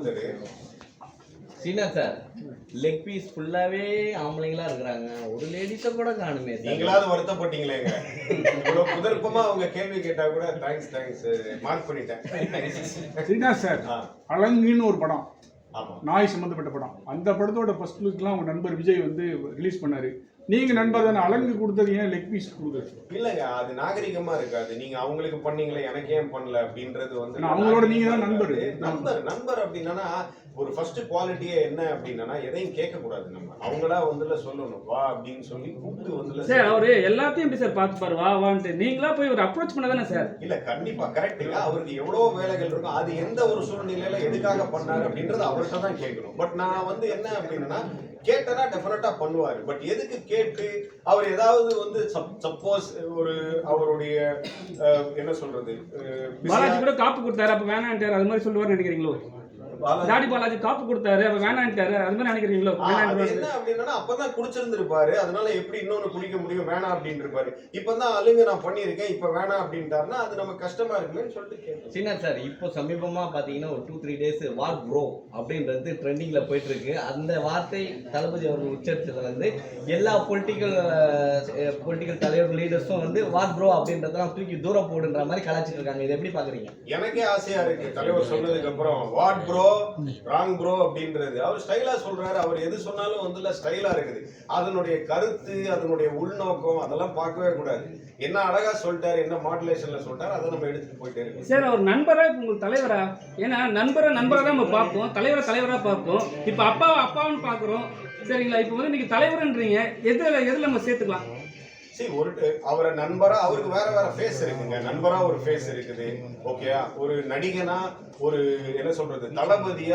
ஒருத்தர் சீனா sir leg piece ஃபுல்லாவே ஆம்பளைங்களா இருக்கிறாங்க, ஒரு லேடிஸ கூட காணுமே. நீங்களாவது வருத்தப்பட்டீங்களேங்க, இவ்வளவு குதர்ப்பமா அவங்க கேள்வி கேட்டா கூட தேங்க்ஸ் மார்க் பண்ணிட்டேன். சீனா சார், அலங்குன்னு ஒரு படம், ஆமா, நாய் சம்பந்தப்பட்ட படம். அந்த படத்தோட ஃபர்ஸ்ட் லுக்லாம் உங்க நண்பர் விஜய் வந்து ரிலீஸ் பண்ணாரு. நீங்க நண்பர் தானே, அலங்கு கொடுத்தது ஏன் லெக் பீஸ் கொடுத்தது? இல்லங்க, அது நாகரிகமா இருக்காது. நீங்க அவங்களுக்கு பண்ணீங்களே எனக்கு ஏன் பண்ணல அப்படின்றது வந்து அவங்களோட நீங்க தான் நண்பர் அப்படின்னா ஒரு ஃபர்ஸ்ட் குவாலிட்டியே என்ன அப்படின்னா எதையும் கேட்க கூடாது. நம்ம அவங்களா வந்து சொல்லணும், வா அப்படின்னு சொல்லி கூப்பிட்டு வந்து சார். அவரு எல்லாத்தையும் எப்படி சார் பார்த்துப்பாரு, வா வான்ட்டு நீங்களா போய் ஒரு அப்ரோச் பண்ண தானே சார்? இல்ல கண்டிப்பா கரெக்டுங்க. அவருக்கு எவ்வளவு வேலைகள் இருக்கும், அது எந்த ஒரு சூழ்நிலையில எதுக்காக பண்ணாரு அப்படின்றது அவர்கிட்ட தான் கேட்கணும். பட் நான் வந்து என்ன அப்படின்னா கேட்டனா டெஃபினட்டா பண்ணுவாரு. பட் எதுக்கு கேட்டு அவர் ஏதாவது வந்து சப்போஸ் ஒரு அவருடைய என்ன சொல்றது, பாலாஜி கூட காப்பு கொடுத்தாரு, அப்ப வேணான்ட்டாரு, அது மாதிரி சொல்லுவாரு நினைக்கிறீங்களோ? தாடி பாலாஜி காப்பு கொடுத்தாரு, அப்ப வேணான்ட்டாரு, அது மாதிரி நினைக்கிறீங்களோ? என்ன அப்படின்னா அப்பதான் குடிச்சிருந்திருப்பாரு, அதனால எப்படி இன்னொன்னு குடிக்க முடியும், வேணாம் அப்படின்னு இருப்பாரு. இப்பதான் அழுங்க நான் பண்ணிருக்கேன், இப்ப வேணாம் அப்படின்ட்டாருன்னா அது நமக்கு கஷ்டமா இருக்குன்னு சொல்லிட்டு கேட்கும். சீனா சார், இப்போ சமீபமா பாத்தீங்கன்னா ஒரு 2-3 டேஸ் வாட் ப்ரோ அப்படின்றது ட்ரெண்டிங்ல போயிட்டு இருக்கு. அந்த வார்த்தை தளபதி அவர்கள் உச்சரிச்சதுல இருந்து எல்லா பொலிட்டிக்கல் தலைவர் லீடர்ஸும் வந்து வாட் ப்ரோ அப்படின்றதெல்லாம் தூக்கி தூரம் போடுன்ற மாதிரி கலாச்சிட்டு இருக்காங்க. இதை எப்படி பாக்குறீங்க? எனக்கே ஆசையா இருக்கு தலைவர் சொன்னதுக்கு அப்புறம் வாட் ப்ரோ ராங் ப்ரோ அப்படின்றது. அவர் ஸ்டைலா சொல்றாரு, அவர் எது சொன்னாலும் வந்து ஸ்டைலா இருக்குது. அதனுடைய கருத்து, அதனுடைய உள்நோக்கம் அதெல்லாம் பார்க்கவே கூடாது. என்ன அழகா சொல்லிட்டாரு, என்ன மாடுலேஷன்ல சொல்லிட்டாரு, அதை நம்ம எடுத்துட்டு போயிட்டே இருக்கோம். சார், அவர் நண்பரா உங்களுக்கு தலைவரா? ஏன்னா நண்பரா தான் நம்ம பார்ப்போம், தலைவரா பார்ப்போம். இப்ப அப்பான்னு பாக்குறோம், சரிங்களா? இப்ப வந்து நீங்க தலைவர்ன்றீங்க, எதுல நம்ம சேர்த்துக்கலாம்? சரி, அவரை நண்பரா, அவருக்கு வேற ஃபேஸ் இருக்குங்க. நண்பரா ஒரு ஃபேஸ் இருக்குது, ஓகே. ஒரு நடிகனா, ஒரு என்ன சொல்றது, தளபதியா